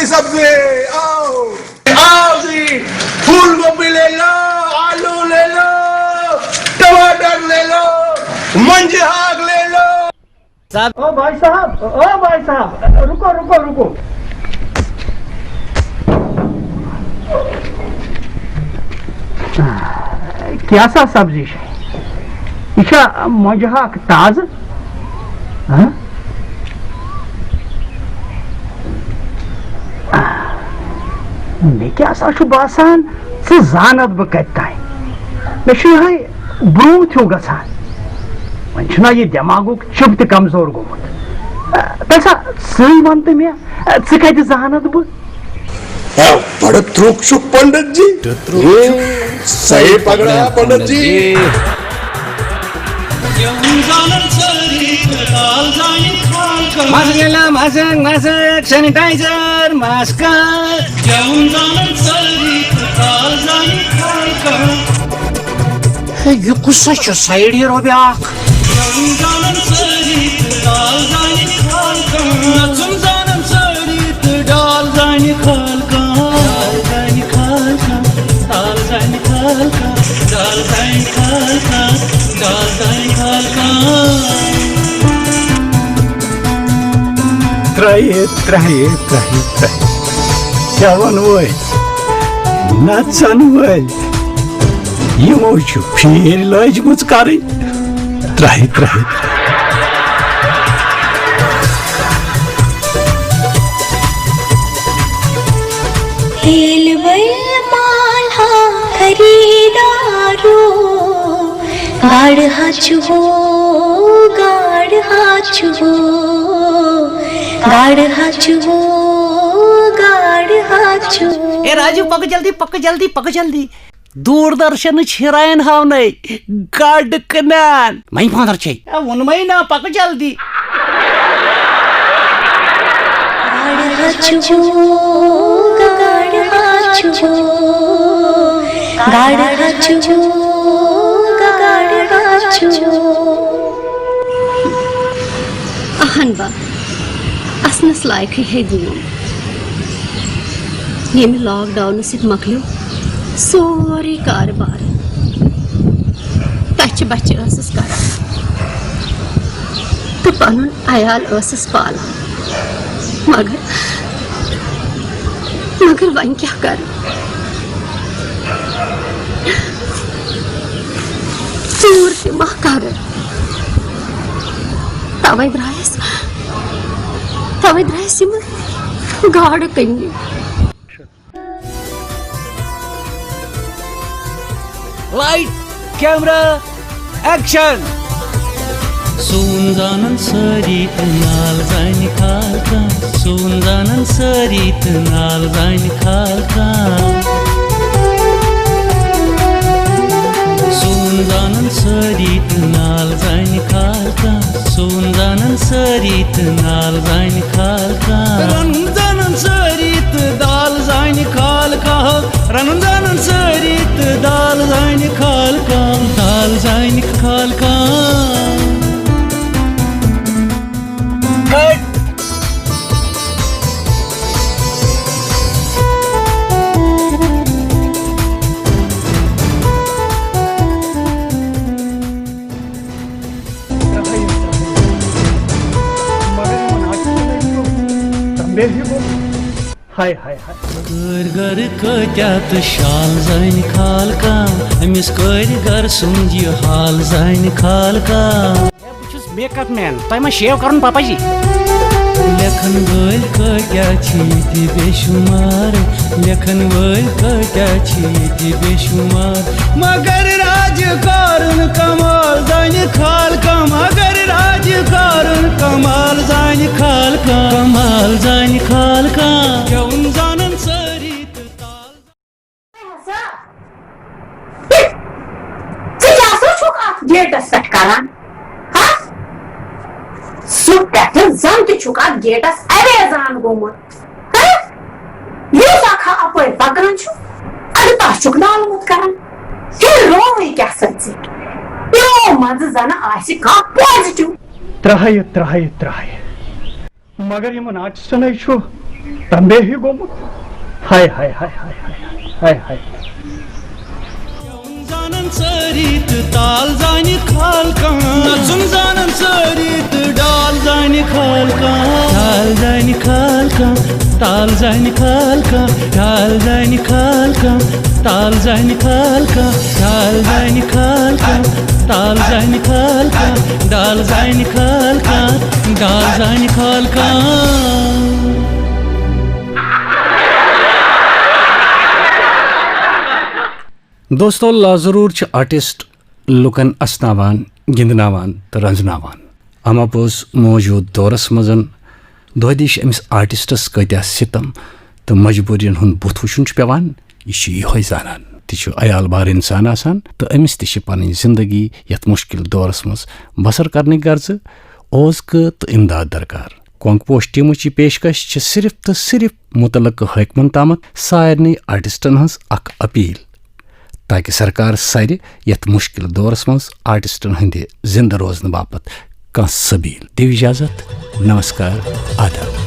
सब्जी सब्जी आओ आओ जी, फूल गोभी ले लो, आलू ले लो, टमाटर ले लो, मंजहाग ले लो। साहब ओ भाई साहब रुको रुको रुको। क्या सा सब्जी यह मंजहाक ताज मे क्या बासान जानत बह कत मे ब्रूथ हूँ गसान वना यह दिमागुक चिप त कमजोर गोमुत तसा वन तो मे कत जानत बह बड़ त्रुक छु पंडित जी, सही पकड़ा पंडित जी। मास्क सैनिटाइजर मास्क यह कुसा साइड ये रो ब्याख चवन वल नचन वल यमो फेर लजमुच कर त्रह ए राजू पक जल्दी दूरदर्शन हिरायन हावन गाड़ कनान मई फादर छे वन मई ना पक जल्दी अहन बा असनस लायक है दून ये लॉकडाउन सिर्फ मकलो सोरी कारबार तच बच्चे कर तो पन अयाल पाल मगर वन क्या कर चूर तिमा कर तवे द्रायस गाड़ कन्नी लाइट कैमरा एक्शन सून जानन सारी नाल जान खालका सून जानन सारी नाल जान खालका सून जानन सारी नाल जान खालका सून जानन सारी नाल जान खालका रन जानन सारी दाल जान खालका रन जानन सारी दाल जान खालका दाल जान खालका हाय हाय हाय घर कत्यात शाल जान खालका अमिस कर सुंद यह हाल जान खालका बस मेकअप मैन तुम शेव कर पापा जी लेखन वल कत्या बेशुमार लेखन वल कत्या बेशुमार मगर राजकारण कमाल जान खालका मगर राजकारण कमाल जान खालका कमाल जान खालका क्यों जानन सारी ताल गेटस पे करान जन तक गेटस अवेजान गोमुत खा अप पकान अगर तक नालमुत करान रोवे क्या सच मज जन पॉजिटिव त्रह मगर इन आर्टिस्टन तंबे ही गोमुत हाय हाय हाय हाय हाय हाय हाय जाnan sarit tal zani khalka sun zanan sarit dal zani khalka dal zani khalka tal zani khalka dal zani khalka tal zani khalka dal zani khalka tal zani khalka dal zani khalka dal zani khalka दोस्तों लाजरूर artist लुकन असनावान गिंदनावान तो रंजनावान अमा पोस मौजूद दौरस मजन दह दिश Amish artists कत्या सितम तो मजबूरियन हुन बुथ वुचुन पेवान यह जानान तह अयाल बार इंसान आसान तो अमिस तह पन जिंदगी यथ मुश्किल दौरस मज बसर करने गर्ज ओज़क तो इमदाद दरकार कोंकपोश टीमच पेशकश सिर्फ तो सिर्फ मुतलक हकमन तामत सारने आर्टिस्टन हज अख अपील ताकि सरकार सर यथ मुश्किल दौरस मज आर्टिस्टन हंदे जिंदा रोजन बापत कह सबील दिव इजाजत नमस्कार आदाब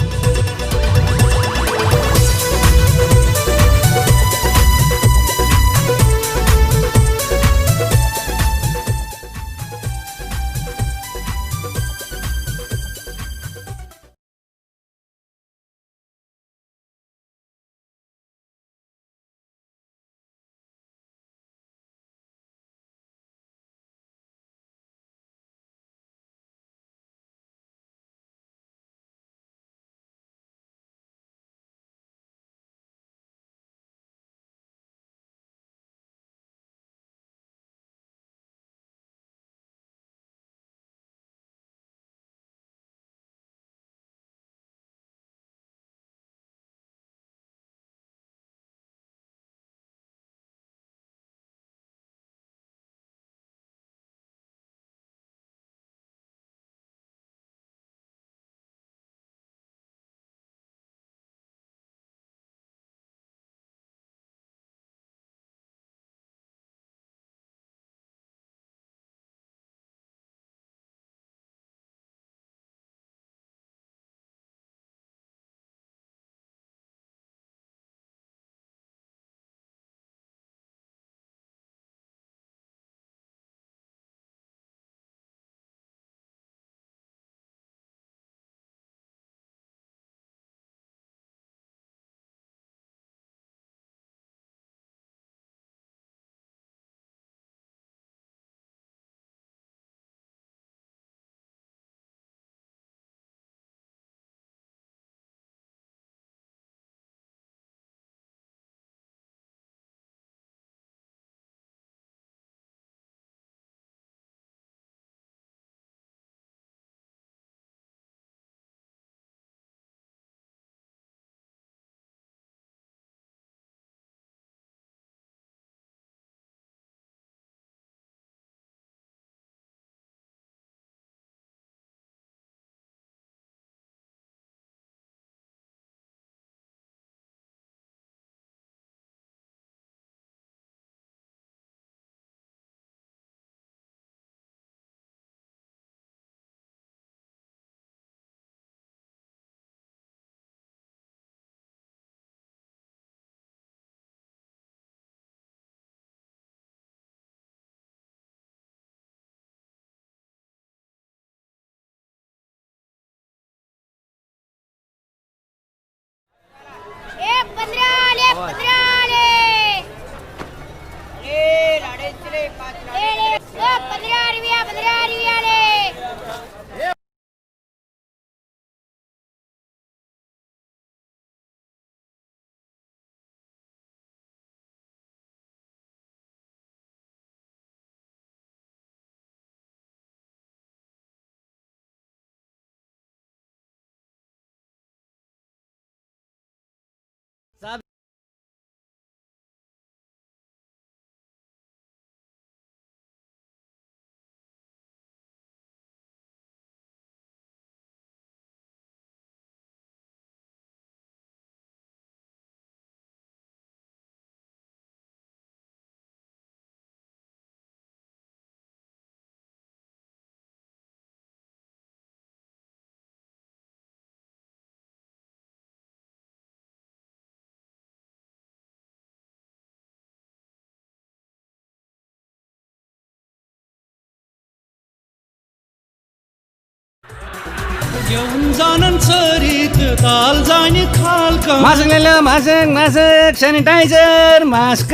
घेऊन जाणं सरीत ताल जाणी खालका मास्क नेलं मास्क सॅनिटायझर मास्क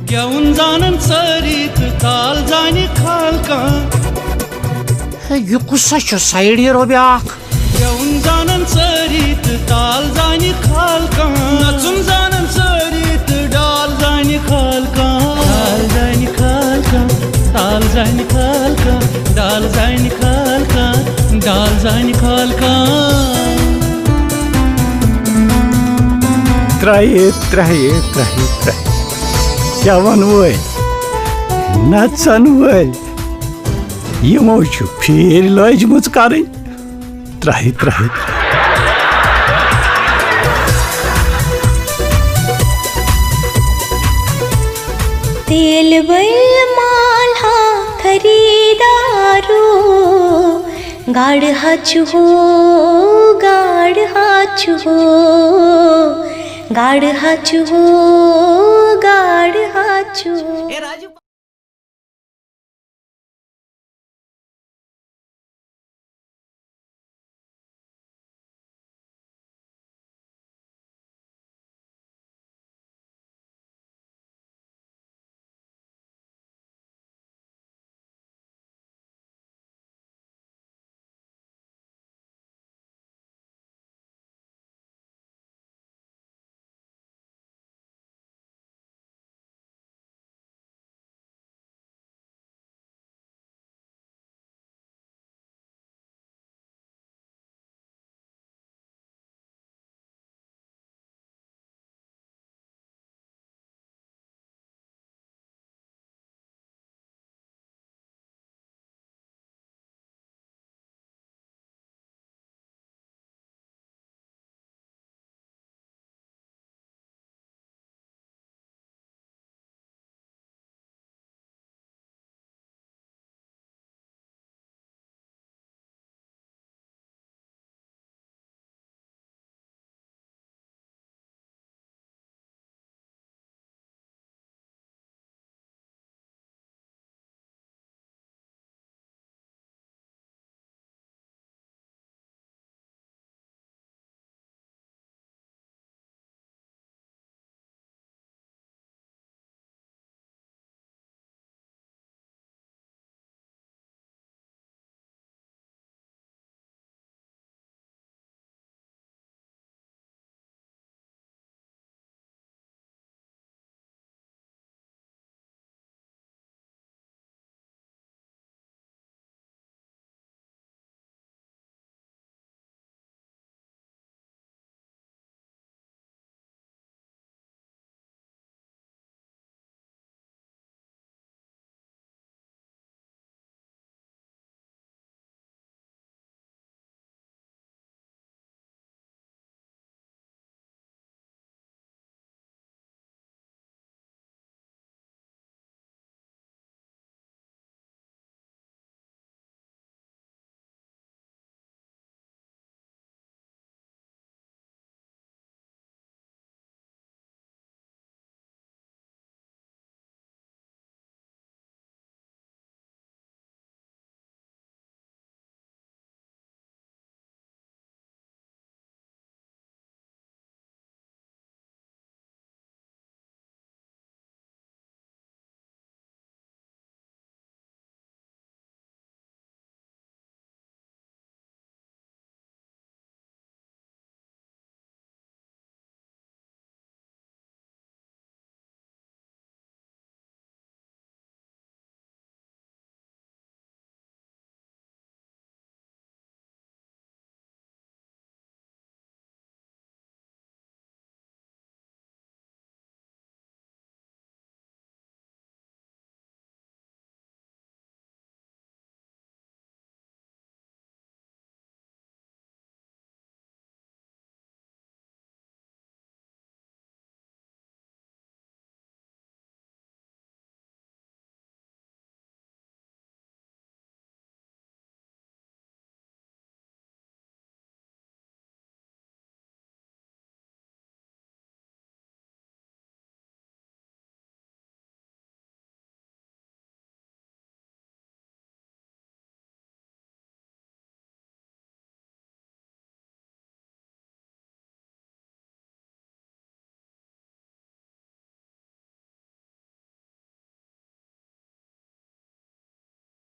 घेऊन जाणं सरीत ताल जाणी खालका ये कुसाच्या साईड हिरो ब्याक घेऊन जाणं सरीत ताल जाणी खालका नचून जाणं सरीत डाल जाणी खालका डाल जाणी खालका ताल जाणी खालका डाल जाणी खालका डाल जाणी खालका त्राहित जवान वल नचन वल यमो फेर लजमच कर त्राहित तेल बैल माल हा खरीदारो गाड हाचु हो गाड हाचु हो गाड हाचु हो गाड हाचु हो।